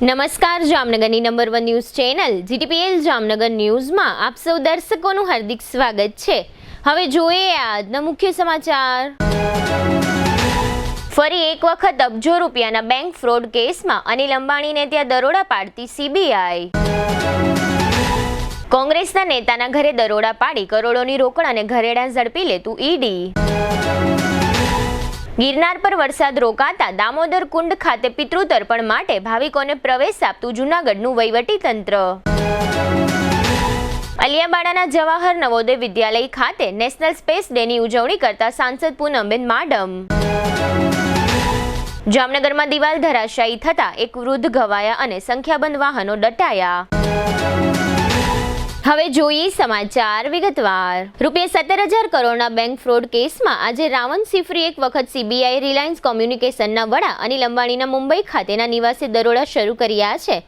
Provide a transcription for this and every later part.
નમસ્કાર, જામનગરની number 1 news channel GTPL Jamnagar ન્યૂઝમાં આપ સૌ દર્શકોનું હાર્દિક સ્વાગત છે। હવે જોઈએ આજના મુખ્ય સમાચાર। ફરી એક વખત અબજો રૂપિયાના બેંક ફ્રોડ કેસમાં અનિલ અંબાણીને ત્યાં દરોડા પાડતી સીબીઆઈ। કોંગ્રેસના નેતાના ઘરે દરોડા પાડી કરોડોની રોકડ અને ઘરેણાં ઝડપી લેતું ઈડી। ગિરનાર પર વરસાદ રોકાતા દામોદર કુંડ ખાતે પિતૃ તર્પણ માટે ભાવિકોને પ્રવેશ આપતું જૂનાગઢનું વહીવટી તંત્ર। અલિયાબાડાના જવાહર નવોદય વિદ્યાલય ખાતે નેશનલ સ્પેસ ડેની ઉજવણી કરતા સાંસદ પૂનમબેન માડમ। જામનગરમાં દિવાલ ધરાશાયી થતા એક વૃદ્ધ ઘવાયા અને સંખ્યાબંધ વાહનો દટાયા। હવે જોઈએ સમાચાર વિગતવાર। ₹17,000 કરોડના બેંક ફ્રોડ કેસમાં આજે રાવણ સિફરી એક વખત સીબીઆઈ રિલાયન્સ કોમ્યુનિકેશનના વડા અનિલ અંબાણીના મુંબઈ ખાતેના નિવાસે દરોડા શરૂ કર્યા છે।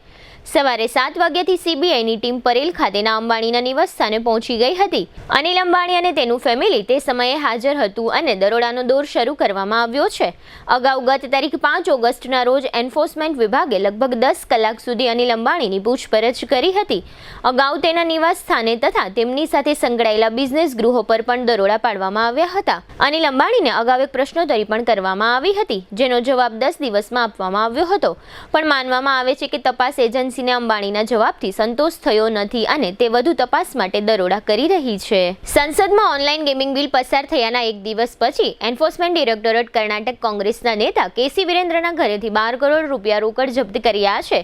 સવારે 7 વાગ્યાથી સીબીઆઈની ટીમ પરેલ ખાતેના અંબાણીના નિવાસ સ્થાને પહોંચી ગઈ હતી। અનિલ અંબાણી અને તેનું ફેમિલી તે સમયે હાજર હતું અને દરોડાનો દોર શરૂ કરવામાં આવ્યો છે। અગાઉ ગત તારીખ 5 ઓગસ્ટના રોજ એન્ફોર્સમેન્ટ વિભાગે લગભગ 10 કલાક સુધી અનિલ અંબાણીની પૂછપરછ કરી હતી। અગાઉ તેના નિવાસ સ્થાને તથા તેમની સાથે સંકળાયેલા બિઝનેસ ગૃહો પર પણ દરોડા પાડવામાં આવ્યા હતા। અનિલ અંબાણીને અગાઉ એક પ્રશ્નોત્તરી પણ કરવામાં આવી હતી, જેનો જવાબ 10 દિવસમાં આપવામાં આવ્યો હતો, પણ માનવામાં આવે છે કે તપાસ એજન્સી અંબાણીના જવાબથી સંતોષ થયો નથી અને તે વધુ તપાસ માટે દરોડા કરી રહી છે। સંસદમાં ઓનલાઈન ગેમિંગ બિલ પસાર થયાના એક દિવસ પછી એન્ફોર્સમેન્ટ ડિરેક્ટોરેટ કર્ણાટક કોંગ્રેસના નેતા કેસી વિરેન્દ્રના ઘરેથી 12 કરોડ રૂપિયા રોકડ જપ્ત કર્યા છે।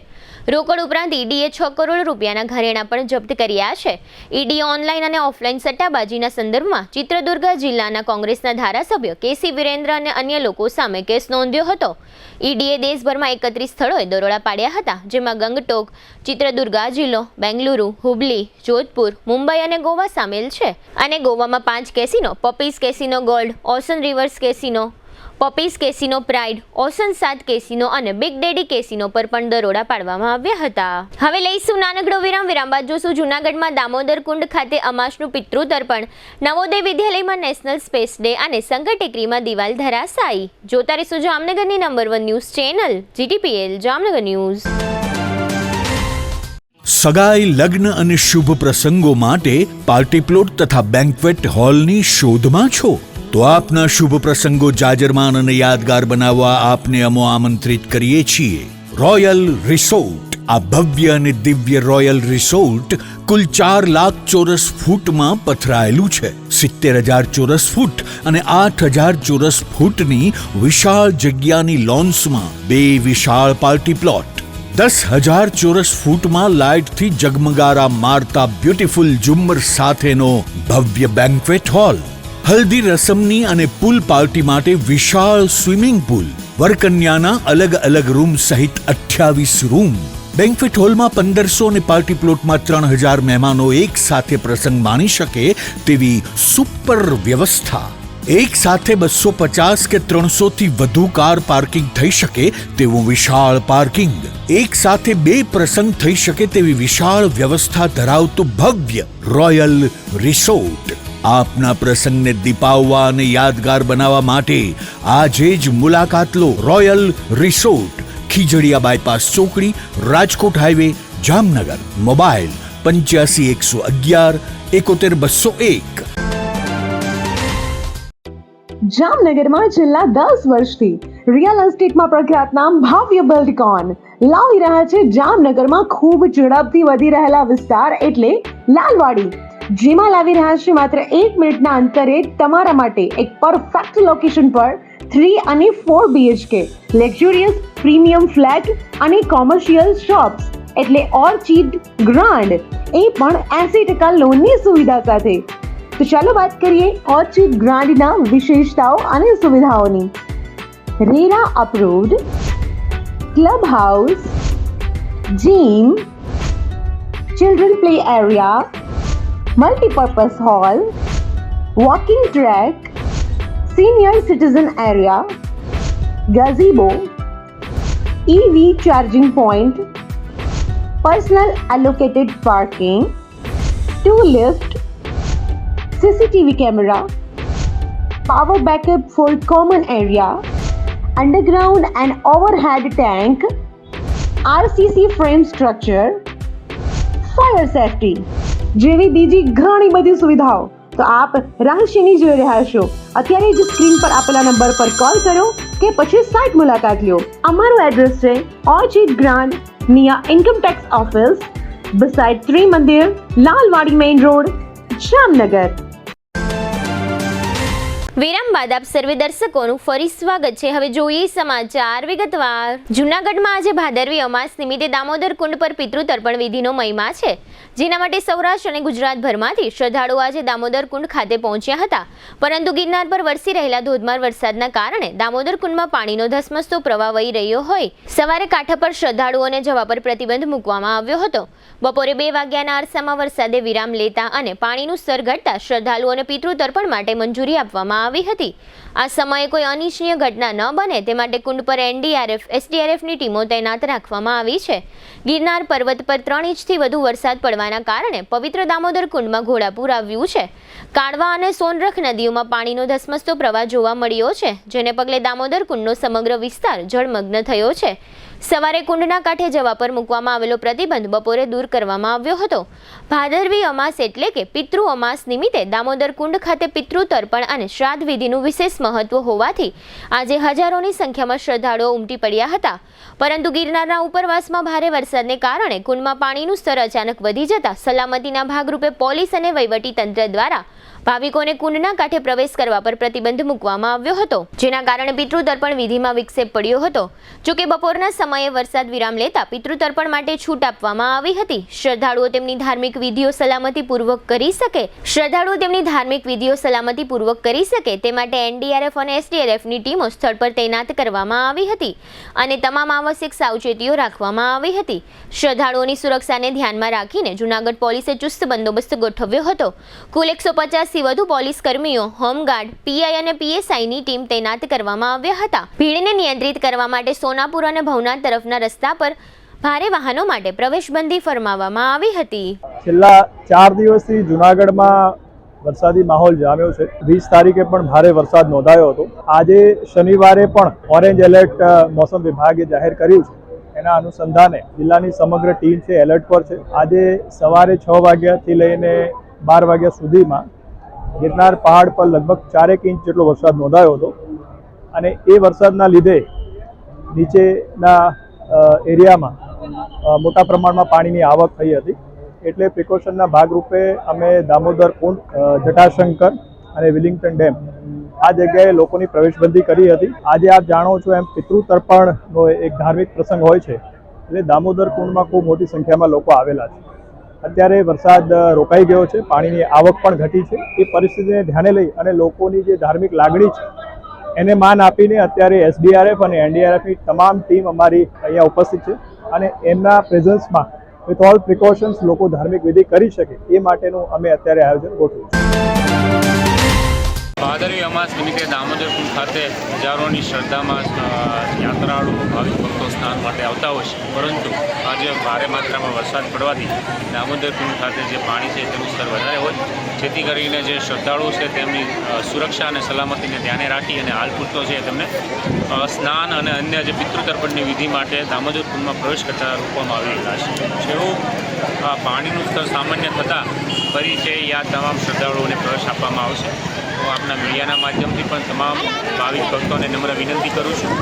રોકડ ઉપરાંત ઈડીએ 6 કરોડ રૂપિયાના ઘરેણાં પણ જપ્ત કર્યા છે। ઈડીએ ઓનલાઈન અને ઓફલાઈન સટ્ટાબાજીના સંદર્ભમાં ચિત્રદુર્ગ જિલ્લાના કોંગ્રેસના ધારાસભ્ય કેસી વિરેન્દ્ર અને અન્ય લોકો સામે કેસ નોંધ્યો હતો। ઈડીએ દેશભરમાં 31 સ્થળોએ દરોડા પાડ્યા હતા, જેમાં ગંગટોક, ચિત્રદુર્ગા જિલ્લો, બેંગલુરુ, હુબલી, જોધપુર, મુંબઈ અને ગોવા સામેલ છે। અને ગોવામાં 5 casino, Puppy's Casino Gold, Ocean Rivers Casino, Puppy's Casino Pride, Ocean 7 casino અને બિગ ડેડી કેસિનો પર પણ દરોડા પાડવામાં આવ્યા હતા। હવે લઈશું નાનકડો વિરામ બાદ જોશું જૂનાગઢમાં દામોદર કુંડ ખાતે અમાસનું પિતૃ તર્પણ, નવોદય વિદ્યાલયમાં નેશનલ સ્પેસ ડે અને સંકટ ટેકરીમાં દિવાલ ધરાશાયી। જોતા રહીશું જામનગરની number 1 news channel GTPL Jamnagar news. સગાઈ, લગ્ન અને શુભ પ્રસંગો માટે પાર્ટી પ્લોટ તથા બેન્ક્વેટ હોલની શોધમાં છો તો આપના શુભ પ્રસંગો જાજરમાન અને યાદગાર બનાવવા આપને અમો આમંત્રિત કરીએ છીએ। રોયલ રિસોર્ટ, આ ભવ્ય અને દિવ્ય રોયલ રિસોર્ટ કુલ 4 લાખ ચોરસ ફૂટમાં પથરાયેલું છે। 70,000 ચોરસ ફૂટ અને 8,000 ચોરસ ફૂટની વિશાળ જગ્યાની લોન્સમાં 2 વિશાળ પાર્ટી પ્લોટ, 10,000 ચોરસ ફૂટમાં લાઇટથી જગમગારા મારતા બ્યુટીફુલ ઝુમ્મર સાથેનો ભવ્ય બેન્ક્વેટ હોલ, હલ્દી રસમની અને પૂલ પાર્ટી માટે વિશાળ સ્વિમિંગ પૂલ, વરકન્યાના અલગ અલગ રૂમ સહિત 28 રૂમ। બેન્ક્વેટ હોલમાં 1500 અને પાર્ટી પ્લોટમાં 3,000 મહેમાનો એક સાથે પ્રસંગ માણી શકે તેવી સુપર વ્યવસ્થા। એક સાથે 250 કે 300 થી વધુ કાર પાર્કિંગ થઈ શકે તેવું વિશાળ પાર્કિંગ, એક સાથે 2 પ્રસંગ થઈ શકે તેવી વિશાળ વ્યવસ્થા ધરાવતો ભવ્ય રોયલ રિસોર્ટ। આપના પ્રસંગને દીપાવવા અને યાદગાર બનાવવા માટે આજે જ મુલાકાત લો। રોયલ રિસોર્ટ, ખીજડીયા બાયપાસ ચોકડી, રાજકોટ હાઈવે, જામનગર। મોબાઈલ 85 111 71 201। જામનગરમાં છેલ્લા 10 વર્ષથી રિયલ એસ્ટેટમાં પ્રખ્યાત નામ ભવ્ય બિલ્ડકોન લાવી રહ્યા છે જામનગરમાં ખૂબ ઝડપથી વધી રહેલા વિસ્તાર એટલે લાલવાડી, જેમાં લાવી રહ્યા છે માત્ર 1 મિનિટના અંતરે તમારા માટે એક પરફેક્ટ લોકેશન પર 3 અને 4 BHK લક્ઝુરિયસ પ્રીમિયમ ફ્લેટ અને કોમર્શિયલ શોપ્સ એટલે ઓર્ચિડ ગ્રાન્ડ, એ પણ 80% લોનની સુવિધા સાથે। તો ચાલો વાત કરીએ ઓર્ચિડ ગ્રાન્ડના વિશેષતાઓ અને સુવિધાઓની। RERA approved, club house, gym, children play area, multipurpose hall, walking track, senior citizen area, gazebo, EV charging point, personal allocated parking, 2 lift, CCTV camera, power backup for common area, underground and overhead tank, RCC frame structure, fire safety જેવી બીજી ઘણી બધી સુવિધાઓ તો આપ રહસ્યની જોઈ રહ્યા છો. અત્યારે જ સ્ક્રીન પર આપેલા નંબર પર કોલ કરો કે પછી સાઇટ મુલાકાત લો. અમારું એડ્રેસ છે orchid grand near income tax office beside ત્રી મંદિર, લાલવાડી મેઇન રોડ, જામનગર. વિરામ બાદ આપ સર્વે દર્શકોનું ફરી સ્વાગત છે. હવે જોઈએ સમાચાર વિગતવાર. જૂનાગઢમાં આજે ભાદરવી અમાસ નિમિત્તે દામોદર કુંડ પર પિતૃ તર્પણ વિધિનો મહિમા છે, જેના માટે સૌરાષ્ટ્ર અને ગુજરાતભરમાંથી શ્રદ્ધાળુઓ આજે દામોદર કુંડ ખાતે પહોંચ્યા હતા. પરંતુ ગિરનાર પર વરસી રહેલા ધોધમાર વરસાદના કારણે દામોદર કુંડમાં પાણીનો ધસમસતો પ્રવાહ વહી રહ્યો હોય સવારે કાંઠા પર શ્રદ્ધાળુઓને જવા પર પ્રતિબંધ મૂકવામાં આવ્યો હતો. બપોરે 2 વાગ્યાના અરસામાં વરસાદે વિરામ લેતા અને પાણીનું સ્તર ઘટતા શ્રદ્ધાળુઓને પિતૃ તર્પણ માટે મંજૂરી આપવામાં આવી હતી. આ સમયે કોઈ અનિચ્છનીય ઘટના ન બને તે માટે કુંડ પર એનડીઆરએફ, એસડીઆરએફની ટીમો તૈનાત રાખવામાં આવી છે. ગિરનાર પર્વત પર 3 ઇંચથી વધુ વરસાદ પડવાના કારણે પવિત્ર દામોદર કુંડમાં ઘોડાપૂર આવ્યું છે. કાળવા અને સોનરખ નદીઓમાં પાણીનો ધસમસતો પ્રવાહ જોવા મળ્યો છે, જેને પગલે દામોદર કુંડનો સમગ્ર વિસ્તાર જળમગ્ન થયો છે. સવારે કુંડના કાંઠે જવા પર મૂકવામાં આવેલો પ્રતિબંધ બપોરે દૂર કરવામાં આવ્યો હતો. ભાદરવી અમાસ એટલે કે પિતૃ અમાસ નિમિત્તે દામોદર કુંડ ખાતે પિતૃ તર્પણ અને શ્રાદ્ધ વિધિનું વિશેષ મહત્વ હોવાથી આજે હજારોની સંખ્યામાં શ્રદ્ધાળુઓ ઉમટી પડ્યા હતા. પરંતુ ગિરનારના ઉપરવાસમાં ભારે વરસાદને કારણે કુંડમાં પાણીનું સ્તર અચાનક વધી જતા સલામતીના ભાગરૂપે પોલીસ અને વહીવટી તંત્ર દ્વારા ભાવિકોને કુંડના કાંઠે પ્રવેશ કરવા પર પ્રતિબંધ મૂકવામાં આવ્યો હતો, જેના કારણે પિતૃ તર્પણ વિધિમાં વિક્ષેપ પડ્યો હતો. જોકે બપોરના સમયે વરસાદ વિરામ લેતા પિતૃ તર્પણ માટે છૂટ આપવામાં આવી હતી. શ્રદ્ધાળુઓ તેમની ધાર્મિક વિધિઓ સલામતીપૂર્વક કરી શકે તે માટે એનડીઆરએફ અને એસડીઆરએફની ટીમો સ્થળ પર તૈનાત કરવામાં આવી હતી અને તમામ આવશ્યક સાવચેતીઓ રાખવામાં આવી હતી. શ્રદ્ધાળુઓની સુરક્ષાને ધ્યાનમાં રાખીને જૂનાગઢ પોલીસે ચુસ્ત બંદોબસ્ત ગોઠવ્યો હતો. કુલ 150 થી વધુ પોલીસ કર્મીઓ, હોમગાર્ડ, પીઆઈ અને પીએસઆઈની ટીમ તૈનાત કરવામાં આવ્યા હતા. ભીડને નિયંત્રિત કરવા માટે સોનાપુર અને ભવનાથ તરફના રસ્તા પર ભારે વાહનો માટે પ્રવેશબંધી ફરમાવવામાં આવી હતી. છેલ્લા 4 દિવસથી જૂનાગઢમાં વરસાદી માહોલ જામ્યો છે. 20 તારીખે પણ ભારે વરસાદ નોંધાયો હતો. આજે શનિવારે પણ ઓરેન્જ એલર્ટ મોસમ વિભાગે જાહેર કર્યું છે. એના અનુસંધાને જિલ્લાની સમગ્ર ટીમ છે એલર્ટ પર છે. આજે સવારે 6 વાગ્યાથી લઈને 12 વાગ્યા સુધીમાં ગિરનાર પહાડ પર લગભગ 4 ઇંચ જેટલો વરસાદ નોંધાયો હતો અને એ વરસાદના લીધે નીચેના એરિયામાં મોટા પ્રમાણમાં પાણીની આવક થઈ હતી. એટલે પ્રિકોશનના ભાગરૂપે અમે દામોદર કુંડ, જટાશંકર અને વિલિંગ્ટન ડેમ આ જગ્યાએ લોકોની પ્રવેશબંધી કરી હતી. આજે આપ જાણો છો એમ પિતૃ તર્પણનો એક ધાર્મિક પ્રસંગ હોય છે, એટલે દામોદર કુંડમાં ખૂબ મોટી સંખ્યામાં લોકો આવેલા છે. અત્યારે વરસાદ રોકાઈ ગયો છે, પાણીની આવક પણ ઘટી છે. એ પરિસ્થિતિને ધ્યાને લઈ અને લોકોની જે ધાર્મિક લાગણી છે એને માન આપીને અત્યારે એસડીઆરએફ અને એનડીઆરએફની તમામ ટીમ અમારી અહીંયા ઉપસ્થિત છે અને એમના પ્રેઝન્સમાં વિથ ઓલ પ્રિકોશન્સ લોકો ધાર્મિક વિધિ કરી શકે એ માટેનું અમે અત્યારે આયોજન ગોઠવ્યું છે. ભાદરવી અમાસ નિમિત્તે દામોદર કુંડ ખાતે હજારોની શ્રદ્ધામાં યાત્રાળુઓ, ભાવિક ભક્તો સ્નાન માટે આવતા હોય છે. પરંતુ આજે ભારે માત્રામાં વરસાદ પડવાથી દામોદર કુંડ ખાતે જે પાણી છે તેનું સ્તર વધારે હોય, જેથી કરીને જે શ્રદ્ધાળુઓ છે તેમની સુરક્ષા અને સલામતીને ધ્યાને રાખી અને હાલ પૂરતો છે તેમને સ્નાન અને અન્ય જે પિતૃ તર્પણની વિધિ માટે દામોદર કુંડમાં પ્રવેશ કરતા રોકવામાં આવી રહ્યા છે. જેવું પાણીનું સ્તર સામાન્ય થતાં ફરી છે યા તમામ શ્રદ્ધાળુઓને પ્રવેશ આપવામાં આવશે. હું આપના મીડિયાના માધ્યમથી પણ તમામ ભાવિક ભક્તોને નમ્ર વિનંતી કરું છું.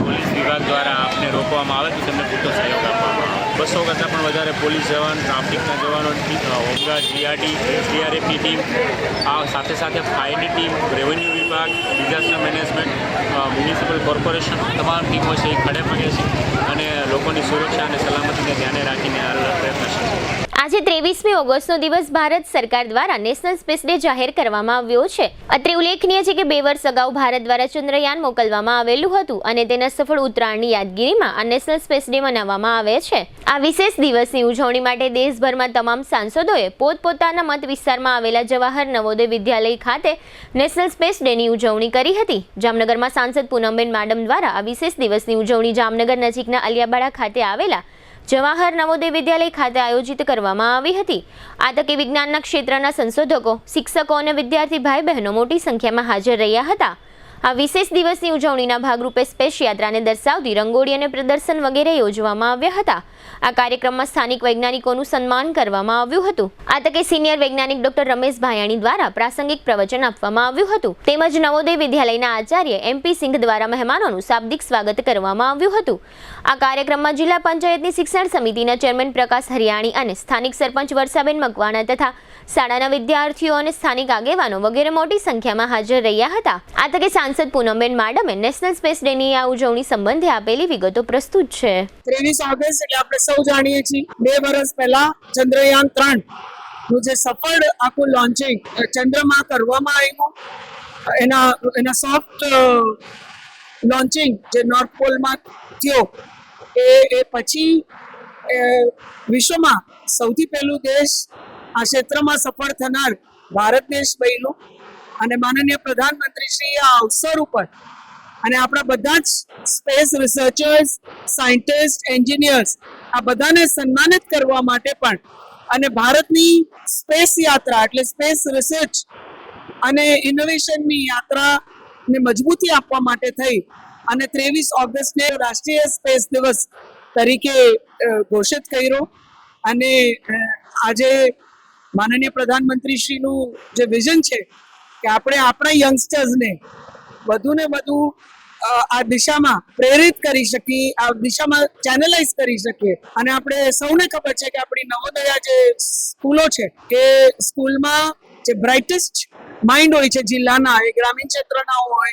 પોલીસ વિભાગ દ્વારા આપને રોકવામાં આવે તો તેમને પૂરતો સહયોગ આપવામાં આવે. 200 કરતાં પણ વધારે પોલીસ જવાન, ટ્રાફિકના જવાનો, હોમગાર્ડ, જીઆરડી, એસડીઆરએફની ટીમ, આ સાથે સાથે ફાયરની ટીમ, રેવન્યુ વિભાગ, ડિઝાસ્ટર મેનેજમેન્ટ, મ્યુનિસિપલ કોર્પોરેશન તમામ ટીમો છે એ ખડે પગે છે અને લોકોની સુરક્ષા અને સલામતીને ધ્યાને રાખીને હાલ પ્રયત્નશીલ છે. આજે 23મી ઓગસ્ટનો દિવસ ભારત સરકાર દ્વારા નેશનલ સ્પેસ ડે જાહેર કરવામાં આવ્યો છે. અત્રે ઉલ્લેખનીય છે કે 2 વર્ષ અગાઉ ભારત દ્વારા ચંદ્રયાન મોકલવામાં આવેલું હતું અને તેના સફળ ઉતરાણની યાદગીરીમાં આ નેશનલ સ્પેસ ડે મનાવવામાં આવે છે. આ વિશેષ દિવસની ઉજવણી માટે દેશભરમાં તમામ સાંસદોએ પોતપોતાના મત વિસ્તારમાં આવેલા જવાહર નવોદય વિદ્યાલય ખાતે નેશનલ સ્પેસ ડેની ઉજવણી કરી હતી. જામનગરમાં સાંસદ પૂનમબેન માડમ દ્વારા આ વિશેષ દિવસની ઉજવણી જામનગર નજીકના અલિયાબાડા ખાતે આવેલા જવાહર નવોદય વિદ્યાલય ખાતે આયોજિત કરવામાં આવી હતી. આ તકે વિજ્ઞાનના ક્ષેત્રના સંશોધકો, શિક્ષકો અને વિદ્યાર્થી ભાઈ બહેનો મોટી સંખ્યામાં હાજર રહ્યા હતા. આ વિશેષ દિવસની ઉજવણીના ભાગરૂપે સ્પેસ યાત્રાને દર્શાવતી રંગોળી અને પ્રદર્શન વગેરે યોજવામાં આવ્યા હતા. આ કાર્યક્રમમાં સ્થાનિક વૈજ્ઞાનિકોનું સન્માન કરવામાં આવ્યું હતું. આ તકે સિનિયર વૈજ્ઞાનિક ડોક્ટર રમેશ ભાયાણી દ્વારા પ્રાસંગિક પ્રવચન આપવામાં આવ્યું હતું. તેમજ નવોદય વિદ્યાલયના આચાર્ય MP સિંઘ દ્વારા મહેમાનોનું શાબ્દિક સ્વાગત કરવામાં આવ્યું હતું. આ કાર્યક્રમમાં જિલ્લા પંચાયતની શિક્ષણ સમિતિના ચેરમેન પ્રકાશ હરિયાણી અને સ્થાનિક સરપંચ વર્ષાબેન મકવાણા તથા શાળાના વિદ્યાર્થીઓ અને સ્થાનિક આગેવાનો વગેરે મોટી સંખ્યામાં હાજર રહ્યા હતા. આ તકે સાંસદ પૂનમબેન માડમે નેશનલ સ્પેસ ડેની આ ઉજવણી સંબંધે આપેલી વિગતો પ્રસ્તુત છે. 23 ઓગસ્ટ એટલે આપણે સૌ જાણીએ છીએ 2 વર્ષ પહેલા ચંદ્રયાન 3 નું જે સફળ આખું લોન્ચિંગ ચંદ્રમાં કરવામાં આવ્યું, એના સોફ્ટ લોન્ચિંગ જે નોર્થ પોલમાં થયો એ પછી વિશ્વમાં સૌથી પહેલું દેશ આ ક્ષેત્રમાં સફળ થનાર ભારત દેશ બન્યું. અને માનનીય પ્રધાનમંત્રીશ્રી આ અવસર ઉપર અને આપણા બધા જ સ્પેસ રિસર્ચર્સ, સાયન્ટિસ્ટ, એન્જિનિયર્સ આ બધાને સન્માનિત કરવા માટે પણ અને ભારતની સ્પેસ યાત્રા એટલે સ્પેસ રિસર્ચ અને ઇનોવેશનની યાત્રાને મજબૂતી આપવા માટે થઈ અને 23 ઓગસ્ટને રાષ્ટ્રીય સ્પેસ દિવસ તરીકે ઘોષિત કર્યો. અને આજે માનનીય પ્રધાનમંત્રીશ્રીનું જે વિઝન છે કે આપણે આપણા યંગસ્ટર્સને વધુ ને વધુ આ દિશામાં પ્રેરિત કરી શકીએ, આ દિશામાં ચેનલાઇઝ કરી શકીએ. અને આપણે સૌને ખબર છે કે આપણી નવોદયા જે સ્કૂલો છે એ સ્કૂલમાં જે બ્રાઇટેસ્ટ માઇન્ડ હોય છે જિલ્લાના, એ ગ્રામીણ ક્ષેત્રના હોય,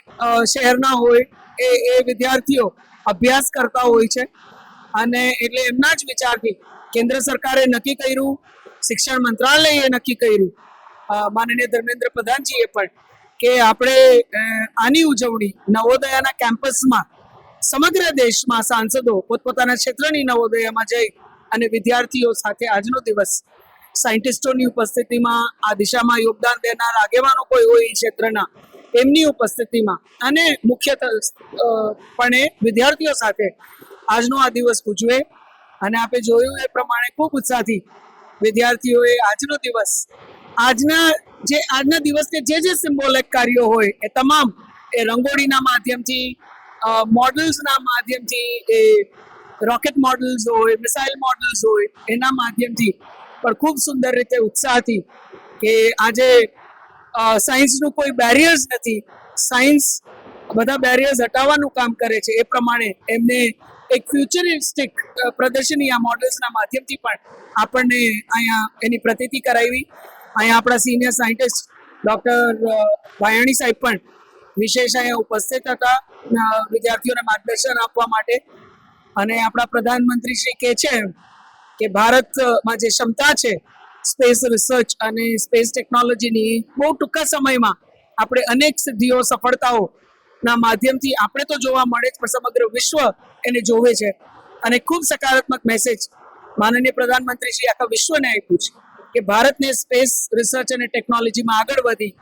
શહેરના હોય, એ વિદ્યાર્થીઓ અભ્યાસ કરતા હોય છે. અને એટલે એમના જ વિચારથી કેન્દ્ર સરકારે નક્કી કર્યું, શિક્ષણ મંત્રાલયે નક્કી કર્યું, માનનીય ધર્મેન્દ્ર પ્રધાનજીએ પણ, કે આપણે આની ઉજવણી નવોદયાના કેમ્પસમાં સમગ્ર દેશમાં સાંસદો પોતપોતાના ક્ષેત્રની નવોદયામાં જઈ અને વિદ્યાર્થીઓ સાથે આજનો દિવસ સાયન્ટિસ્ટોની ઉપસ્થિતિમાં, આ દિશામાં યોગદાન દેનાર આગેવાનો કોઈ હોય એ ક્ષેત્રના, એમની ઉપસ્થિતિમાં અને મુખ્યત્વે વિદ્યાર્થીઓ સાથે આજનો આ દિવસ ઉજવે. અને આપણે જોયું એ પ્રમાણે ખૂબ ઉત્સાહથી વિદ્યાર્થીઓએ આજનો દિવસ આજના દિવસને જે સિમ્બોલિક કાર્યો હોય એ તમામ એ રંગોળીના માધ્યમથી, મોડલ્સના માધ્યમથી, એ રોકેટ મોડલ્સ હોય, મિસાઇલ મોડલ્સ હોય, એના માધ્યમથી પણ ખૂબ સુંદર રીતે ઉત્સાહથી કે આજે સાયન્સનું કોઈ બેરિયર્સ નથી, સાયન્સ બધા બેરિયર્સ હટાવવાનું કામ કરે છે. એ પ્રમાણે એમને એક ફ્યુચરિસ્ટિક પ્રદર્શની આ મોડલ્સના માધ્યમથી પણ આપણને અહીંયા એની પ્રતીતિ કરાવી. અહીંયા આપણા સિનિયર સાયન્ટિસ્ટ ડૉક્ટર ભાયાણી સાહેબ પણ વિશેષ અહીંયા ઉપસ્થિત હતા વિદ્યાર્થીઓને માર્ગદર્શન આપવા માટે. અને આપણા પ્રધાનમંત્રી શ્રી કહે છે કે ભારતમાં જે ક્ષમતા છે સ્પેસ રિસર્ચ અને સ્પેસ ટેકનોલોજીની, બહુ ટૂંકા સમયમાં આપણે અનેક સિદ્ધિઓ, સફળતાઓના માધ્યમથી આપણે તો જોવા મળે જ પણ સમગ્ર વિશ્વ એને જોવે છે. અને ખૂબ સકારાત્મક મેસેજ માનનીય પ્રધાનમંત્રી શ્રી આખા વિશ્વને આપ્યું છે કે ભારતને સ્પેસ રિસર્ચ અને ટેકનોલોજીમાં આગળ વધી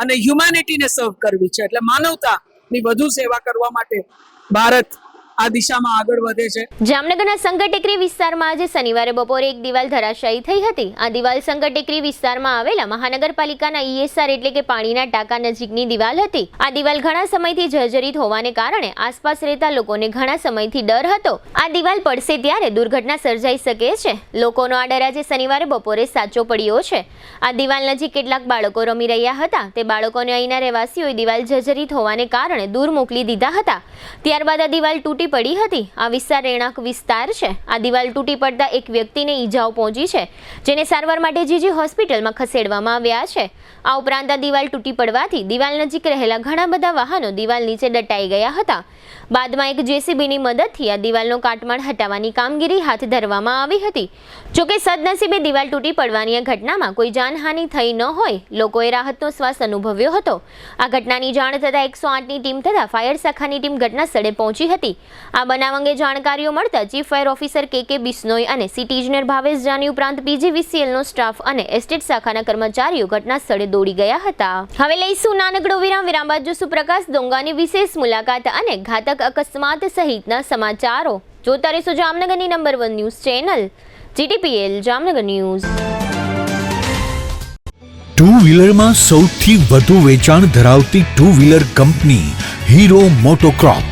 અને હ્યુમેનિટીને સર્વ કરવી છે. એટલે માનવતાની વધુ સેવા કરવા માટે ભારત આ દિશામાં આગળ વધે છે. જામનગરના સંકટ ટેકરી વિસ્તારમાં આજે શનિવારે બપોરે એક દિવાલ ધરાશાયી થઈ હતી. આ દિવાલ સંકટ ટેકરી વિસ્તારમાં આવેલા મહાનગરપાલિકાના ESR એટલે કે પાણીના ટાંકા નજીકની દિવાલ હતી. આ દિવાલ ઘણા સમયથી જર્જરિત હોવાને કારણે આસપાસ રહેતા લોકોને ઘણા સમયથી ડર હતો આ દિવાલ પડશે ત્યારે દુર્ઘટના સર્જાઈ શકે છે. લોકોનો આ ડર આજે શનિવારે બપોરે સાચો પડ્યો છે. આ દિવાલ નજીક કેટલાક બાળકો રમી રહ્યા હતા. તે બાળકોને અહીંના રહેવાસીઓએ દિવાલ જર્જરિત હોવાને કારણે દૂર મોકલી દીધા હતા. ત્યારબાદ આ દિવાલ તૂટી પડી હતી. આ વિસ્તાર રહેણાંક વિસ્તાર છે. આ દિવાલ તૂટી પડતા એક વ્યક્તિને ઈજાઓ પહોંચી છે, જેને સારવાર માટે જીજી હોસ્પિટલમાં ખસેડવામાં આવ્યા છે. આ ઉપરાંત આ દિવાલ તૂટી પડવાથી દિવાલ નજીક રહેલા ઘણા બધા વાહનો દિવાલ નીચે દટાઈ ગયા હતા. બાદમાં એક JCBની મદદથી આ દિવાલનો કાટમાળ હટાવવાની કામગીરી હાથ ધરવામાં આવી હતી. જોકે સદનસીબે દિવાલ તૂટી પડવાની આ ઘટનામાં કોઈ જાનહાનિ થઈ ન હોય લોકોએ રાહતનો શ્વાસ અનુભવ્યો હતો. આ ઘટનાની જાણ થતાં 108ની ટીમ તથા ફાયર શાખાની ટીમ ઘટના સ્થળે પહોંચી હતી. આ બનાવ અંગે જાણકારીઓ મળતા chief fire officer KK Bishnoi અને સિટી ઇજનેર ભાવેશ જાની ઉપરાંત PGVCLનો સ્ટાફ અને એસ્ટેટ શાખાના કર્મચારીઓ ઘટના સ્થળે દોડી ગયા હતા. હવે લઈશું નાનકડો વિરામ. વિરામ બાદ જોશું પ્રકાશ દોંગાની વિશેષ મુલાકાત અને ઘાતક અકસ્માત સહિતના સમાચારો. જોતા રહેશો જામનગરની number 1 news channel GTPL Jamnagar news. Two વ્હીલરમાં સૌથી વધુ વેચાણ ધરાવતી two wheeler company Hero MotoCorp.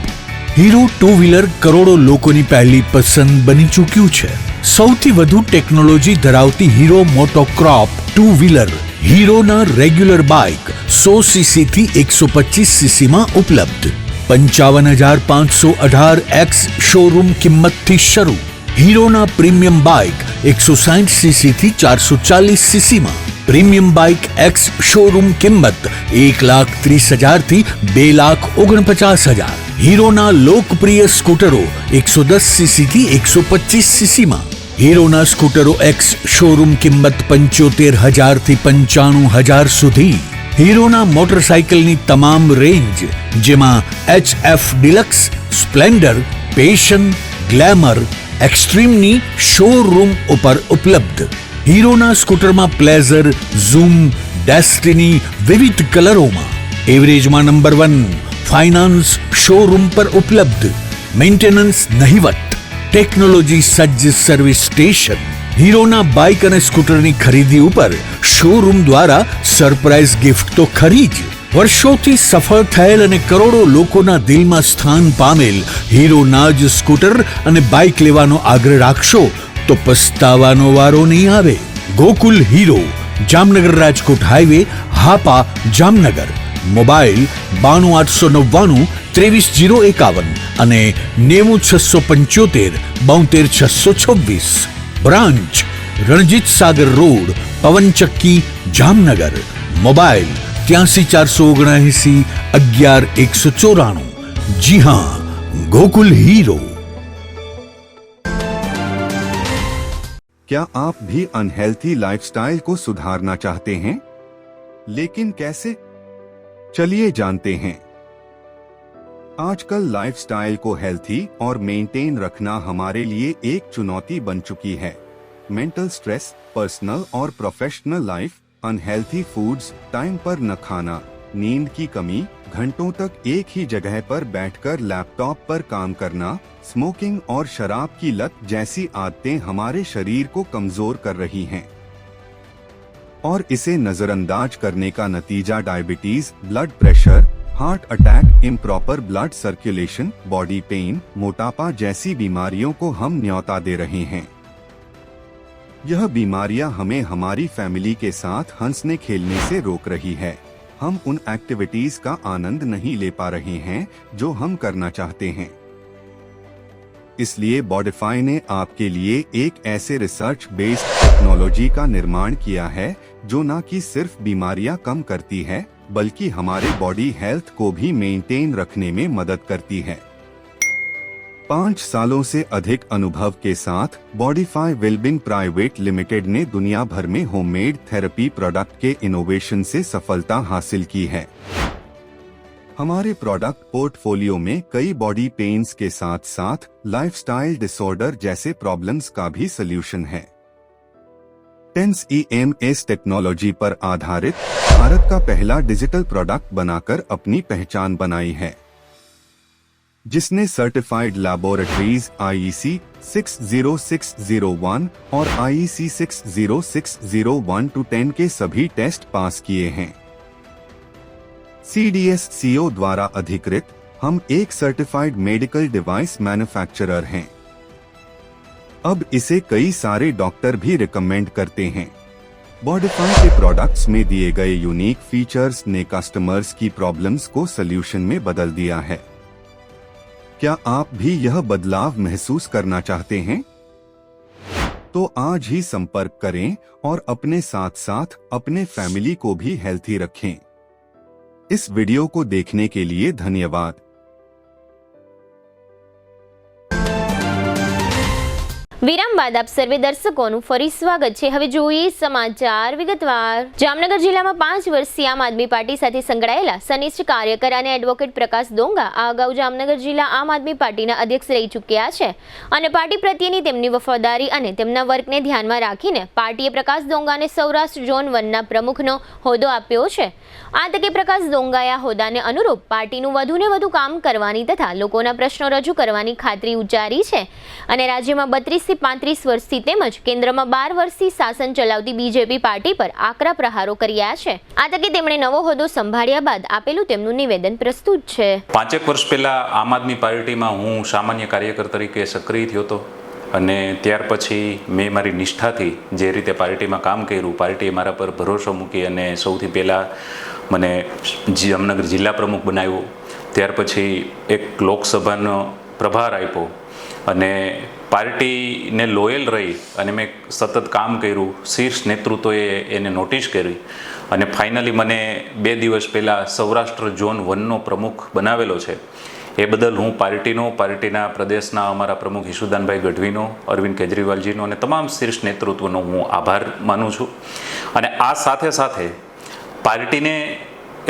Hero two wheeler કરોડો લોકોની પહેલી પસંદ બની ચૂક્યું છે. સૌથી વધુ ટેકનોલોજી ધરાવતી હીરો મોટોક્રોપ ટુ વ્હીલર હીરોના રેગ્યુલર બાઇક 100 સીસી થી 125 સીસીમાં ઉપલબ્ધ. 55,518 શોરૂમ કિંમતથી શરૂ. હીરોના પ્રીમિયમ બાઇક 160 સીસી થી 440 સીસીમાં. પ્રીમિયમ બાઇક એક્સ શોરૂમ કિંમત 1,30,000 થી 2,49,000. હીરોના લોકપ્રિય સ્કૂટરો 110 સીસી થી 125 સીસીમાં. હીરોના સ્કૂટરો એક્સ શોરૂમ કિંમત 75,000 થી 95,000 સુધી. હીરોના મોટરસાઇકલની તમામ રેન્જ જેમાં HF Deluxe, Splendor, Passion, Glamour, એક્સ્ટ્રીમની શોરૂમ ઉપર ઉપલબ્ધ. હીરોના સ્કૂટરમાં પ્લેઝર, ઝૂમ, ડેસ્ટિની વિવિધ કલરોમાં. એવરેજમાં નંબર 1. ફાઇનાન્સ શોરૂમ પર ઉપલબ્ધ. મેન્ટેનન્સ નહિવત. ટેકનોલોજી સજ્જ સર્વિસ સ્ટેશન. હીરોના બાઇક અને સ્કૂટરની ખરીદી ઉપર શોરૂમ દ્વારા સરપ્રાઇઝ ગિફ્ટ તો ખરી જ. વર્ષોથી સફળ થયેલ અને કરોડો લોકોના દિલમાં સ્થાન પામેલ હીરોના જ સ્કૂટર અને બાઇક લેવાનો આગ્રહ રાખશો તો પસ્તાવાનો વારો નહીં આવે. Gokul hero, Jamnagar Rajkot highway, Hapa, Jamnagar. Mobile 92,899 23,051 અને 90,675 72,626. Branch Ranjit Sagar road, પવનચક્કી, Jamnagar. Mobile 83,479 11,194. જી હા, गोकुल हीरो. क्या आप भी अनहेल्थी लाइफस्टाइल को सुधारना चाहते हैं? लेकिन कैसे? चलिए जानते हैं। आजकल लाइफस्टाइल को हेल्थी और मेंटेन रखना हमारे लिए एक चुनौती बन चुकी है। मेंटल स्ट्रेस, पर्सनल और professional life, unhealthy foods, time पर न खाना, नींद की कमी, घंटों तक एक ही जगह पर बैठकर लैपटॉप पर काम करना, स्मोकिंग और शराब की लत जैसी आदतें हमारे शरीर को कमजोर कर रही हैं। और इसे नजरअंदाज करने का नतीजा diabetes, blood pressure, heart attack, improper blood circulation, body pain, मोटापा जैसी बीमारियों को हम न्योता दे रहे हैं। यह बीमारियां हमें हमारी फैमिली के साथ हंसने खेलने से रोक रही है। हम उन एक्टिविटीज का आनंद नहीं ले पा रहे हैं जो हम करना चाहते हैं। इसलिए बॉडिफाई ने आपके लिए एक ऐसे रिसर्च बेस्ड टेक्नोलॉजी का निर्माण किया है जो न कि सिर्फ बीमारियां कम करती है बल्कि हमारे बॉडी हेल्थ को भी मेंटेन रखने में मदद करती है। 5 सालों से अधिक अनुभव के साथ बॉडिफाई वेलबींग प्राइवेट लिमिटेड ने दुनिया भर में होममेड थेरेपी प्रोडक्ट के इनोवेशन से सफलता हासिल की है। हमारे प्रोडक्ट पोर्टफोलियो में कई बॉडी पेन्स के साथ साथ लाइफस्टाइल डिसऑर्डर जैसे प्रॉब्लम्स का भी सलूशन है। टेंस EMS टेक्नोलॉजी पर आधारित भारत का पहला डिजिटल प्रोडक्ट बनाकर अपनी पहचान बनाई है, जिसने सर्टिफाइड लैबोरेटरीज IEC 60601 और IEC 60601-10 के सभी टेस्ट पास किए हैं। CDSCO द्वारा अधिकृत हम एक सर्टिफाइड मेडिकल डिवाइस मैन्युफैक्चरर हैं। अब इसे कई सारे डॉक्टर भी रिकमेंड करते हैं। बॉडिफाई के प्रोडक्ट्स में दिए गए यूनिक फीचर्स ने कस्टमर्स की प्रॉब्लम्स को सल्यूशन में बदल दिया है। क्या आप भी यह बदलाव महसूस करना चाहते हैं? तो आज ही संपर्क करें और अपने साथ साथ अपने फैमिली को भी हेल्थी रखें। इस वीडियो को देखने के लिए धन्यवाद। વિરામ બાદ આપ સર્વે દર્શકોનું ફરી સ્વાગત છે। હવે જોઈએ સમાચાર વિગતવાર। જામનગર જિલ્લામાં 5 વર્ષથી આમ આદમી પાર્ટી સાથે સંકળાયેલા સનિષ્ઠ કાર્યકર અને એડવોકેટ પ્રકાશ દોંગા આ અગાઉ જામનગર જિલ્લા આમ આદમી પાર્ટીના અધ્યક્ષ રહી ચૂક્યા છે અને પાર્ટી પ્રત્યેની તેમની વફાદારી અને તેમના વર્કને ધ્યાનમાં રાખીને પાર્ટીએ પ્રકાશ દોંગાને સૌરાષ્ટ્ર ઝોન 1ના પ્રમુખનો હોદ્દો આપ્યો છે। આ તકે પ્રકાશ દોંગાએ આ હોદ્દાને અનુરૂપ પાર્ટીનું વધુને વધુ કામ કરવાની તથા લોકોના પ્રશ્નો રજૂ કરવાની ખાતરી ઉચ્ચારી છે અને રાજ્યમાં 32 કોંગ્રેસે 35 વર્ષથી તેમજ કેન્દ્રમાં 12 વર્ષથી શાસન ચલાવતી બીજેપી પાર્ટી પર આકરા પ્રહારો કર્યા છે. આ તકે તેમણે નવો હોદ્દો સંભાળ્યા બાદ આપેલું તેમનું નિવેદન પ્રસ્તુત છે. 5 વર્ષ પહેલાં આમ આદમી પાર્ટીમાં હું સામાન્ય કાર્યકર તરીકે સક્રિય થયો હતો અને ત્યાર પછી મેં મારી નિષ્ઠાથી જે રીતે પાર્ટીમાં કામ કર્યું, પાર્ટીએ મારા પર ભરોસો મૂકી અને સૌથી પહેલાં મને જામનગર જિલ્લા પ્રમુખ બનાવ્યો. ત્યાર પછી એક લોકસભાનો પ્રભાર આપ્યો અને પાર્ટીને લોયલ રહી અને મેં સતત કામ કર્યું. શીર્ષ નેતૃત્વએ એને નોટિસ કરી અને ફાઇનલી મને 2 દિવસ પહેલાં સૌરાષ્ટ્ર ઝોન 1નો પ્રમુખ બનાવેલો છે. એ બદલ હું પાર્ટીના પ્રદેશના અમારા પ્રમુખ ઈશુદાનભાઈ ગઢવીનો, અરવિંદ કેજરીવાલજીનો અને તમામ શીર્ષ નેતૃત્વનો હું આભાર માનું છું. અને આ સાથે સાથે પાર્ટીને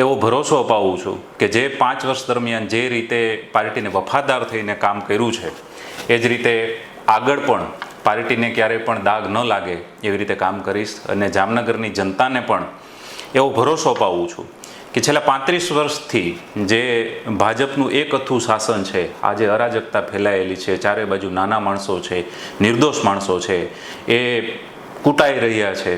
એવો ભરોસો અપાવું છું કે જે 5 વર્ષ દરમિયાન જે રીતે પાર્ટીને વફાદાર થઈને કામ કર્યું છે એ જ રીતે આગળ પણ પાર્ટીને ક્યારેય પણ દાગ ન લાગે એવી રીતે કામ કરીશ. અને જામનગરની જનતાને પણ એવો ભરોસો અપાવું છું કે છેલ્લા 35 વર્ષથી જે ભાજપનું એક અથું શાસન છે, આજે અરાજકતા ફેલાયેલી છે, ચારે બાજુ નાના માણસો છે, નિર્દોષ માણસો છે, એ કૂટાઈ રહ્યા છે.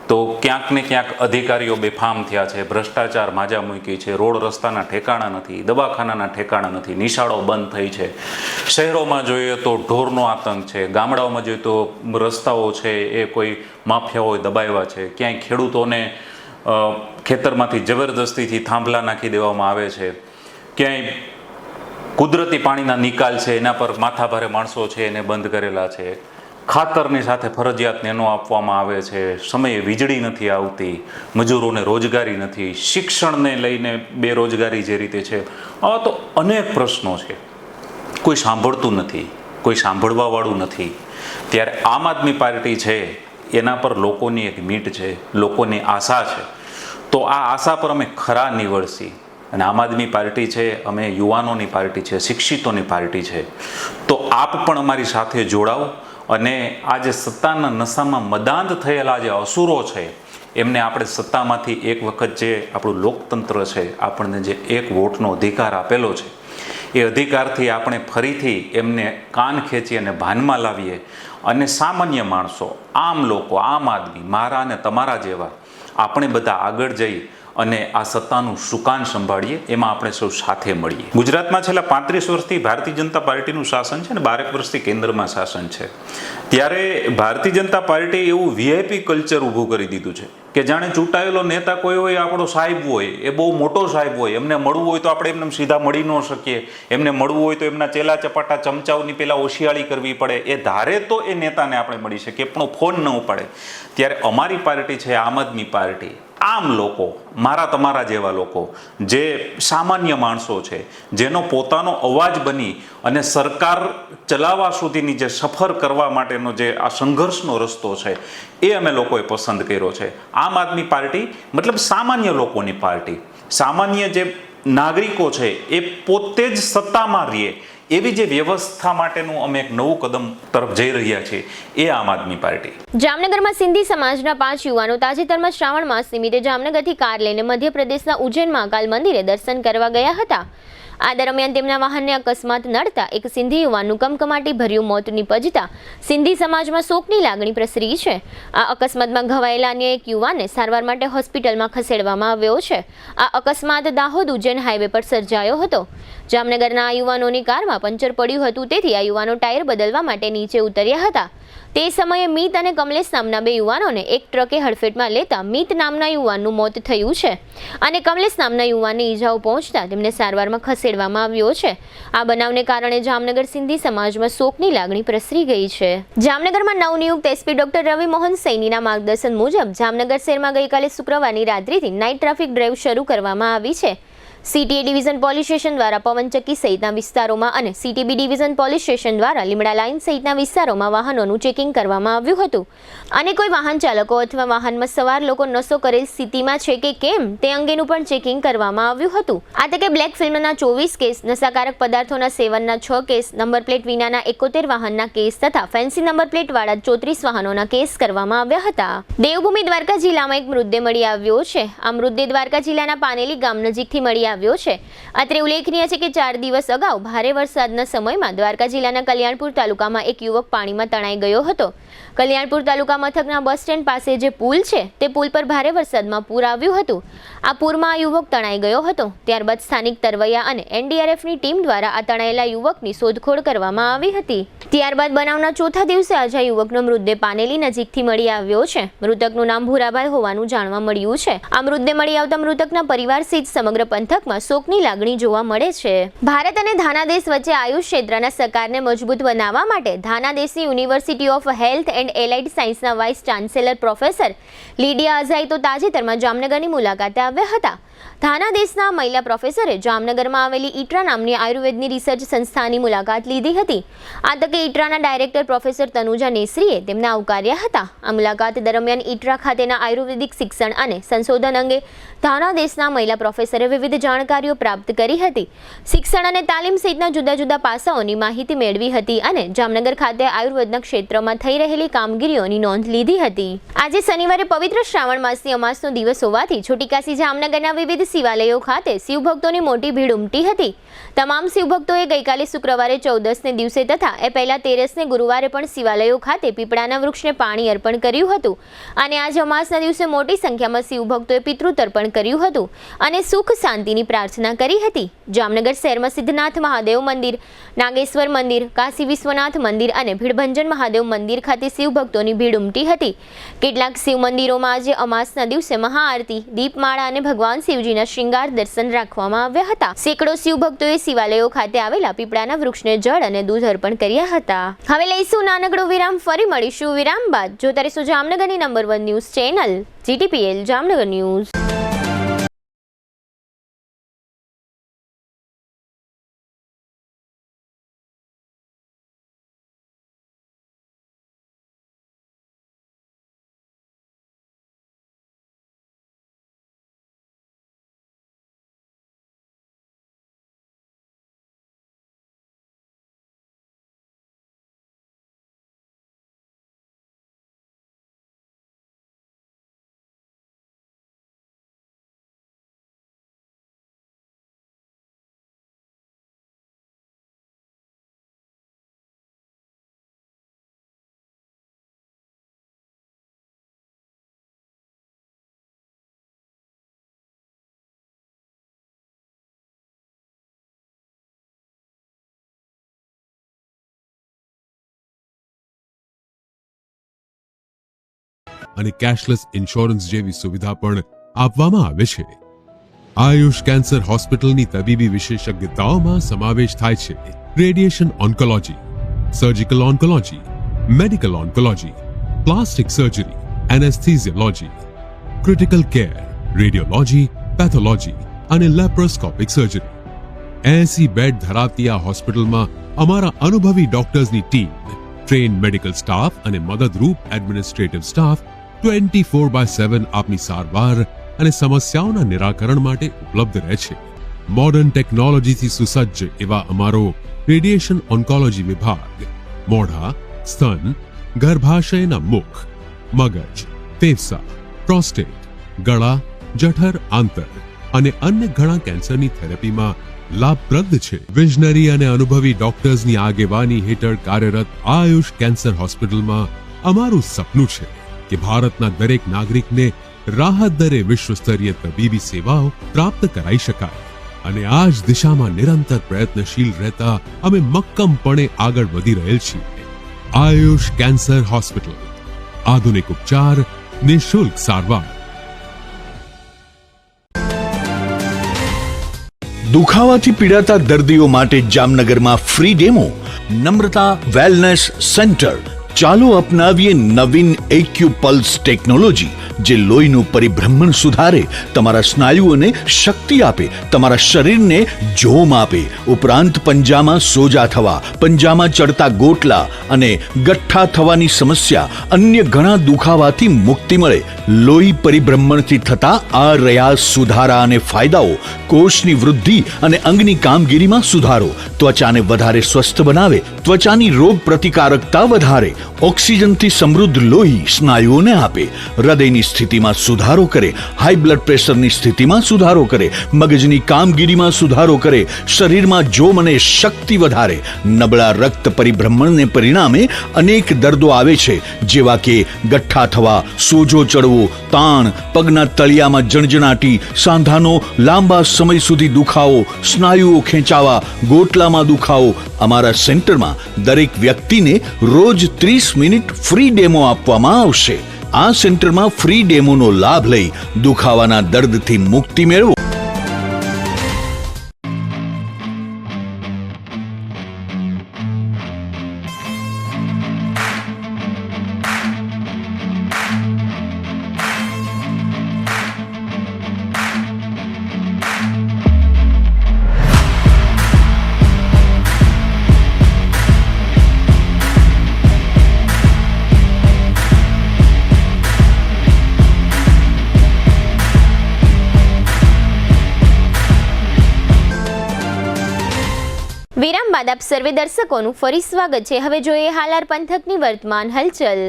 તો ક્યાંક ને ક્યાંક અધિકારીઓ બેફામ થયા છે, ભ્રષ્ટાચાર માજા મૂકી છે, રોડ રસ્તાના ઠેકાણા નથી, દવાખાનાના ઠેકાણા નથી, નિશાળો બંધ થઈ છે. શહેરોમાં જોઈએ તો ઢોરનો આતંક છે, ગામડાઓમાં જોઈએ તો રસ્તાઓ છે એ કોઈ માફિયાઓએ દબાવ્યા છે, ક્યાંય ખેડૂતોને ખેતરમાંથી જબરદસ્તીથી થાંભલા નાખી દેવામાં આવે છે, ક્યાંય કુદરતી પાણીના નિકાલ છે એના પર માથાભારે માણસો છે એને બંધ કરેલા છે, ખાતરની સાથે ફરજિયાત નેનો આપવામાં આવે છે, સમયે વીજળી નથી આવતી, મજૂરોને રોજગારી નથી, શિક્ષણને લઈને બેરોજગારી જે રીતે છે, આવા તો અનેક પ્રશ્નો છે. કોઈ સાંભળતું નથી, કોઈ સાંભળવાવાળું નથી. ત્યારે આમ આદમી પાર્ટી છે એના પર લોકોની એક મીટ છે, લોકોની આશા છે. તો આ આશા પર અમે ખરા નિવડશી. અને આમ આદમી પાર્ટી છે, અમે યુવાનોની પાર્ટી છે, શિક્ષિતોની પાર્ટી છે. તો આપ પણ અમારી સાથે જોડાઓ અને આ જે સત્તાના નશામાં મદાંધ થયેલા જે અસુરો છે એમને આપણે સત્તામાંથી એક વખત જે આપણું લોકતંત્ર છે, આપણને જે એક વોટનો અધિકાર આપેલો છે, એ અધિકારથી આપણે ફરીથી એમને કાન ખેંચી અને ભાનમાં લાવીએ અને સામાન્ય માણસો, આમ લોકો, આમ આદમી, મારા અને તમારા જેવા આપણે બધા આગળ જઈ અને આ સત્તાનું સુકાન સંભાળીએ. એમાં આપણે સૌ સાથે મળીએ. ગુજરાતમાં છેલ્લા 35 વર્ષથી ભારતીય જનતા પાર્ટીનું શાસન છે અને 12 વર્ષથી કેન્દ્રમાં શાસન છે. ત્યારે ભારતીય જનતા પાર્ટીએ એવું વીઆઈપી કલ્ચર ઊભું કરી દીધું છે કે જાણે ચૂંટાયેલો નેતા કોઈ હોય, આપણો સાહેબ હોય, એ બહુ મોટો સાહેબ હોય, એમને મળવું હોય તો આપણે એમને સીધા મળી ન શકીએ, એમને મળવું હોય તો એમના ચેલા ચપાટા ચમચાઓની પહેલાં ઓશિયાળી કરવી પડે, એ ધારે તો એ નેતાને આપણે મળી શકીએ, પણ ફોન ન ઉપાડે. ત્યારે અમારી પાર્ટી છે આમ આદમી પાર્ટી, આમ લોકો, મારા તમારા જેવા લોકો, જે સામાન્ય માણસો છે, જેનો પોતાનો અવાજ બની અને સરકાર ચલાવવા સુધીની જે સફર કરવા માટેનો જે આ સંઘર્ષનો રસ્તો છે એ અમે લોકોએ પસંદ કર્યો છે. આમ આદમી પાર્ટી મતલબ સામાન્ય લોકોની પાર્ટી, સામાન્ય જે નાગરિકો છે એ પોતે જ સત્તામાં રહે એવી જે વ્યવસ્થા માટેનું અમે એક નવું કદમ તરફ જઈ રહ્યા છીએ, એ આમ આદમી પાર્ટી. જામનગરમાં સિંધી સમાજના 5 યુવાનો તાજેતરમાં શ્રાવણ માસ નિમિત્તે જામનગરથી કાર લઈને મધ્યપ્રદેશના ઉજ્જૈન મહાકાલ મંદિરે દર્શન કરવા ગયા હતા. આ દરમિયાન તેમના વાહનને અકસ્માત નડતા એક સિંધી યુવાનનું કમકમાટી ભર્યું મોત નીપજતા સિંધી સમાજમાં શોકની લાગણી પ્રસરી છે. આ અકસ્માતમાં ઘવાયેલા અન્ય એક યુવાનને સારવાર માટે હોસ્પિટલમાં ખસેડવામાં આવ્યો છે. આ અકસ્માત દાહોદ ઉજ્જૈન હાઈવે પર સર્જાયો હતો. જામનગરના આ યુવાનોની કારમાં પંચર પડ્યું હતું, તેથી આ યુવાનો ટાયર બદલવા માટે નીચે ઉતર્યા હતા. તે સમયે મીત અને કમલેશ નામના 2 યુવાનોને એક ટ્રકે હડફેટમાં લેતા મીત નામના યુવાનનું મોત થયું છે અને કમલેશ નામના યુવાનને ઈજાઓ પહોંચતા તેમને સારવારમાં ખસેડવામાં આવ્યો છે. આ બનાવને કારણે જામનગર સિંધી સમાજમાં શોકની લાગણી પ્રસરી ગઈ છે. જામનગરમાં નવનિયુક્ત એસપી ડોક્ટર રવિ મોહન સૈનીના માર્ગદર્શન મુજબ જામનગર શહેરમાં ગઈકાલે શુક્રવારની રાત્રિથી નાઇટ ટ્રાફિક ડ્રાઈવ શરૂ કરવામાં આવી છે. સીટીએ ડિવિઝન પોલીસ સ્ટેશન દ્વારા પવનચક્કી સહિતના વિસ્તારોમાં અને સીટીબી ડિવિઝન પોલીસ સ્ટેશન દ્વારા લીમડા લાઇન સહિતના વિસ્તારોમાં વાહનોનું ચેકિંગ કરવામાં આવ્યું હતું અને કોઈ વાહન ચાલકો અથવા વાહનમાં સવાર લોકો નશો કરેલ સ્થિતિમાં છે કે કેમ તે અંગેનું પણ ચેકિંગ કરવામાં આવ્યું હતું. આ તકે બ્લેક ફિલ્મના 24 કેસ, નશાકારક પદાર્થોના સેવનના 6 કેસ, નંબર પ્લેટ વિનાના 71 વાહનના કેસ તથા ફેન્સી નંબર પ્લેટ વાળા 34 વાહનોના કેસ કરવામાં આવ્યા હતા. દેવભૂમિ દ્વારકા જિલ્લામાં એક મૃતદેહ મળી આવ્યો છે. આ મૃતદેહ દ્વારકા જિલ્લાના પાનેલી ગામ નજીકથી મળી આવ્યો છે. અત્રે ઉલ્લેખનીય છે કે 4 દિવસ અગાઉ ભારે વરસાદના સમયમાં દ્વારકા જિલ્લાના કલ્યાણપુર તાલુકામાં એક યુવક પાણીમાં તણાઈ ગયો હતો. કલ્યાણપુર તાલુકા મથકના બસ સ્ટેન્ડ પાસે જે પુલ છે તે પુલ પર ભારે વરસાદમાં પૂર આવ્યું હતું. આ પૂરમાં આ યુવક તણાઈ ગયો હતો. ત્યારબાદ સ્થાનિક તરવૈયા અને એનડીઆરએફની ટીમ દ્વારા આ તણાયેલા યુવકની શોધખોળ કરવામાં આવી હતી. ત્યારબાદ બનાવના ચોથા દિવસે આજે યુવકનો મૃતદેહ પાનેલી નજીકથી મળી આવ્યો છે. મૃતકનું નામ ભૂરાભાઈ હોવાનું જાણવા મળ્યું છે. આ મૃતદેહ મળી આવતા મૃતકના પરિવાર સહિત સમગ્ર પંથકમાં શોકની લાગણી જોવા મળે છે. ભારત અને ધાનાદેશ વચ્ચે આયુષ ક્ષેત્રના સહકારને મજબૂત બનાવવા માટે ધાનાદેશની university of health and allied સાયન્સના vice chancellor professor Lydia Azai તો તાજેતરમાં જામનગરની મુલાકાતે આવ્યા હતા. ધાનાદેશના મહિલા પ્રોફેસરે જામનગરમાં આવેલી ઈટરા નામની આયુર્વેદની રિસર્ચ સંસ્થાની મુલાકાત લીધી હતી. આ તકે ઈટરાના ડાયરેક્ટર પ્રોફેસર તનુજા નેસરીએ તેમને આવકાર્યા હતા. આ મુલાકાત દરમિયાન ઈટરા ખાતેના આયુર્વેદિક શિક્ષણ અને સંશોધન અંગે ધાનાદેશના મહિલા પ્રોફેસરે વિવિધ જાણકારીઓ પ્રાપ્ત કરી હતી. શિક્ષણ અને તાલીમ સહિતના જુદા જુદા પાસાઓની માહિતી મેળવી હતી અને જામનગર ખાતે આયુર્વેદના ક્ષેત્રમાં થઈ રહેલી કામગીરીઓની નોંધ લીધી હતી. આજે શનિવારે પવિત્ર શ્રાવણ માસની અમાસનો દિવસ હોવાથી છોટીકાસી જામનગરના વિવિધ શિવાલયો ખાતે શિવભક્તોની મોટી ભીડ ઉમટી હતી. તમામ શિવભક્તોએ ગઈકાલે શુક્રવારે 14ને દિવસે તથા એ પહેલા 13ને ગુરુવારે પણ શિવાલયો ખાતે પીપળાના વૃક્ષને પાણી અર્પણ કર્યું હતું અને આજ અમાસના દિવસે મોટી સંખ્યામાં શિવભક્તોએ પિતૃતર્પણ કર્યું હતું અને સુખ શાંતિની પ્રાર્થના કરી હતી. જામનગર શહેરમાં સિદ્ધનાથ મહાદેવ મંદિર, નાગેશ્વર મંદિર, કાશી વિશ્વનાથ મંદિર અને ભીડભંજન મહાદેવ મંદિર ખાતે શિવભક્તોની ભીડ ઉમટી હતી. કેટલાક શિવ મંદિરોમાં આજે અમાસના દિવસે મહાઆરતી, દીપમાળા અને ભગવાન શિવજીના શ્રૃંગાર દર્શન રાખવામાં આવ્યા હતા. સેંકડો શિવભક્તોએ શિવાલયો ખાતે આવેલા પીપળાના વૃક્ષને જળ અને દૂધ અર્પણ કર્યા હતા. હવે લઈશું નાનકડો વિરામ, ફરી મળીશું વિરામ બાદ. જોતા રહેશો જામનગરની number 1 news channel GTPL Jamnagar news. અને કેશલેસ ઇન્સ્યોરન્સ જેવી સુવિધા પણ આપવામાં આવે છે. આયુષ કેન્સર હોસ્પિટલની તબીબી વિશેષજ્ઞતાઓમાં સમાવેશ થાય છે radiation oncology, surgical oncology, medical oncology, plastic surgery, anaesthesiology, critical care, radiology, pathology અને લેપ્રોસ્કોપિક સર્જરી. 80 બેડ ધરાવતી આ હોસ્પિટલમાં અમારા અનુભવી ડોક્ટર્સની ટીમ, ટ્રેન્ડ મેડિકલ સ્ટાફ અને મદદરૂપ એડમિનિસ્ટ્રેટિવ સ્ટાફ 24/7 આપની સારવાર અને સમસ્યાઓના નિરાકરણ માટે ઉપલબ્ધ રહે છે. મોડર્ન ટેકનોલોજીથી સુસજ્જ એવા અમારો રેડિયેશન ઓન્કોલોજી વિભાગ મોઢા, સ્તન, ગર્ભાશયના મુખ, મગજ, ફેફસા, પ્રોસ્ટેટ, ગળા, જઠર, આંતર અને અન્ય ઘણા કેન્સરની થેરેપીમાં લાભપ્રદ છે. વિઝનરી અને અનુભવી ડોક્ટર્સની આગેવાની હેઠળ કાર્યરત આયુષ કેન્સર હોસ્પિટલમાં અમારું સપનું છે કે ભારતના દરેક નાગરિકને રાહત દરે વિશ્વસ્તરીય તબીબી સેવાઓ પ્રાપ્ત કરાઈ શકાય અને આ જ દિશામાં નિરંતર પ્રયત્નશીલ રહેતા અમે મક્કમપણે આગળ વધી રહેલ છીએ. આયુષ કેન્સર હોસ્પિટલ, આધુનિક ઉપચાર, નિઃશુલ્ક સારવાર. દુખાવાથી પીડાતા દર્દીઓ માટે જામનગરમાં ફ્રી ડેમો. નમ્રતા વેલનેસ સેન્ટર. ચાલો અપનાવીએ નવીન એક્યુપલ્સ ટેકનોલોજી, જે લોહીનું પરિભ્રમણ સુધારે, તમારા સ્નાયુઓને શક્તિ આપે, તમારા શરીરને જોમ આપે. ઉપરાંત પંજામાં સોજા થવા, પંજામાં ચડતા ગોટલા અને ગઠ્ઠા થવાની સમસ્યા, અન્ય ઘણા દુખાવાથી મુક્તિ મળે. લોહી પરિભ્રમણથી થતા આ રહ્યા સુધારા અને ફાયદાઓ. કોષની વૃદ્ધિ અને અંગની કામગીરીમાં સુધારો, ત્વચાને વધારે સ્વસ્થ બનાવે, ત્વચાની રોગ પ્રતિકારકતા વધારે, ઓક્સિજનથી સમૃદ્ધ લોહી સ્નાયુઓને આપે, હૃદયની સ્થિતિમાં સુધારો કરે, હાઈ બ્લડ પ્રેશરની સ્થિતિમાં સુધારો કરે, મગજની કામગીરીમાં સુધારો કરે, શરીરમાં જોમ અને શક્તિ વધારે. નબળા રક્ત પરિભ્રમણને પરિણામે અનેક દર્દો આવે છે, જેવા કે ગઠ્ઠા થવા, સોજો ચડવો, તાણ, પગના તળિયામાં જણજણાટી, સાંધાનો લાંબા સમય સુધી દુખાવો, સ્નાયુઓ ખેંચાવા, ગોટલામાં દુખાવો. અમારા સેન્ટરમાં દરેક વ્યક્તિને રોજ 30 મિનિટ ફ્રી ડેમો આપવામાં આવશે. આ સેન્ટરમાં ફ્રી ડેમોનો લાભ લઈ દુખાવાના દર્દથી મુક્તિ મેળવો. વિરામ બાદ આપ સર્વે દર્શકોનું ફરી સ્વાગત છે. હવે જોઈએ હાલાર પંથકની વર્તમાન હલચલ.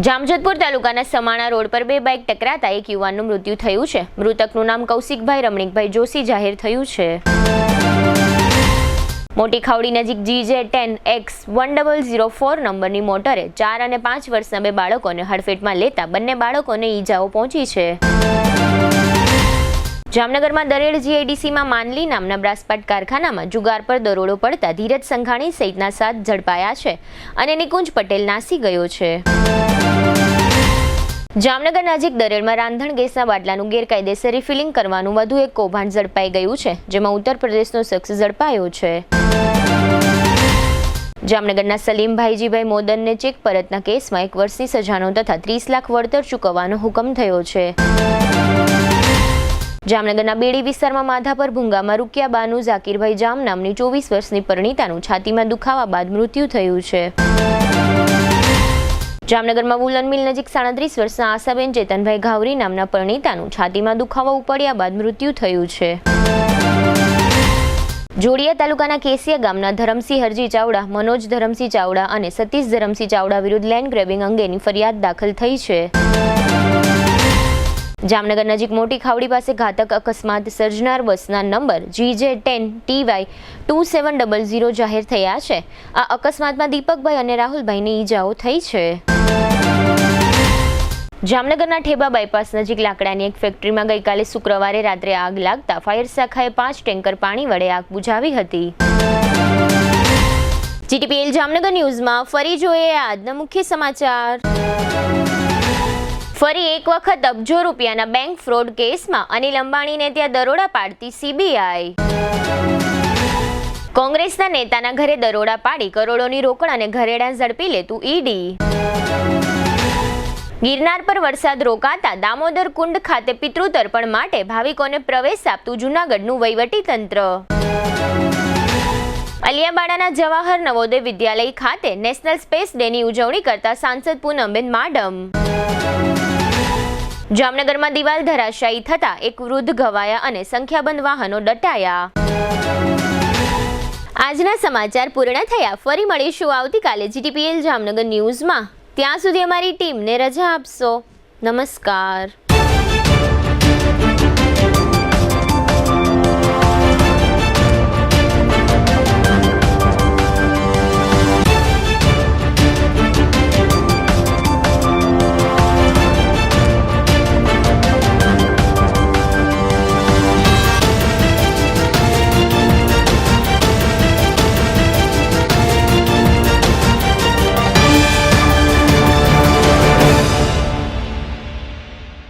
જામજોધપુર તાલુકાના સમાણા રોડ પર બે બાઇક ટકરાતા એક યુવાનનું મૃત્યુ થયું છે. મૃતકનું નામ કૌશિકભાઈ રમણીકભાઈ જોશી જાહેર થયું છે. મોટી ખાવડી નજીક GJ10X1004 નંબરની મોટરે 4 અને 5 વર્ષના બે બાળકોને હડફેટમાં લેતા બંને બાળકોને ઈજાઓ પહોંચી છે. જામનગરમાં દરેડ GIDCમાં માનલી નામના બ્રાસપાટ કારખાનામાં જુગાર પર દરોડો પડતા ધીરજ સંઘાણી સહિતના 7 ઝડપાયા છે અને નિકુંજ પટેલ નાસી ગયો છે. જામનગર નજીક દરેડમાં રાંધણ ગેસના બાટલાનું ગેરકાયદેસર રિફિલિંગ કરવાનું વધુ એક કૌભાંડ ઝડપાઈ ગયું છે, જેમાં ઉત્તર પ્રદેશનો શખ્સ ઝડપાયો છે. જામનગરના સલીમ ભાઈજીભાઈ મોદનને ચેક પરતના કેસમાં 1 વર્ષની સજાનો તથા 30 લાખ વળતર ચૂકવવાનો હુકમ થયો છે. જામનગરના બેડી વિસ્તારમાં માધાપર ભૂંગામાં રૂકિયાબાનુ ઝાકીરભાઈ જામ નામની 24 વર્ષની પરિણીતાનું છાતીમાં દુખાવા બાદ મૃત્યુ થયું છે. જામનગરમાં વુલન મિલ નજીક 37 વર્ષના આશાબેન ચેતનભાઈ ઘાવરી નામના પરિણીતાનું છાતીમાં દુખાવો ઉપડ્યા બાદ મૃત્યુ થયું છે. જોડિયા તાલુકાના કેસિયા ગામના ધરમસિંહ હરજી ચાવડા, મનોજ ધરમસિંહ ચાવડા અને સતીશ ધરમસિંહ ચાવડા વિરુદ્ધ લેન્ડ ગ્રેબિંગ અંગેની ફરિયાદ દાખલ થઈ છે. જામનગર નજીક મોટી ખાવડી પાસે ઘાતક અકસ્માત સર્જનાર બસના નંબર GJ10TY2700 જાહેર થયા છે. આ અકસ્માતમાં દીપકભાઈ અને રાહુલભાઈને ઈજાઓ થઈ છે. જામનગરના ઠેબા બાયપાસ નજીક લાકડાની એક ફેક્ટરીમાં ગઈકાલે શુક્રવારે રાત્રે આગ લાગતા ફાયર શાખાએ 5 ટેન્કર પાણી વડે આગ બુઝાવી હતી. GTPL જામનગર ન્યૂઝમાં ફરી જોઈએ આજના મુખ્ય સમાચાર. ફરી એક વખત અબજો રૂપિયાના બેંક ફ્રોડ કેસમાં અનિલ અંબાણીને ત્યાં દરોડા પાડતી CBI. કોંગ્રેસના નેતાના ઘરે દરોડા પાડી કરોડોની રોકડ અને ઘરેણાં ઝડપી લેતું ED. ગિરનાર પર વરસાદ રોકાતા દામોદર કુંડ ખાતે પિતૃતર્પણ માટે ભાવિકોને પ્રવેશ આપતું જૂનાગઢનું વહીવટી તંત્ર. અલિયાબાડાના જવાહર નવોદય વિદ્યાલય ખાતે નેશનલ સ્પેસ ડેની ઉજવણી કરતા સાંસદ પૂનમબેન માડમ. જામનગરમાં દિવાલ ધરાશાયી થતા એક વૃદ્ધ ઘવાયા અને સંખ્યાબંધ વાહનો દટાયા. આજના સમાચાર પૂર્ણ થયા. ફરી મળીશું આવતીકાલે GTPL જામનગર ન્યૂઝમાં. ત્યાં સુધી અમારી ટીમને રજા આપશો. નમસ્કાર.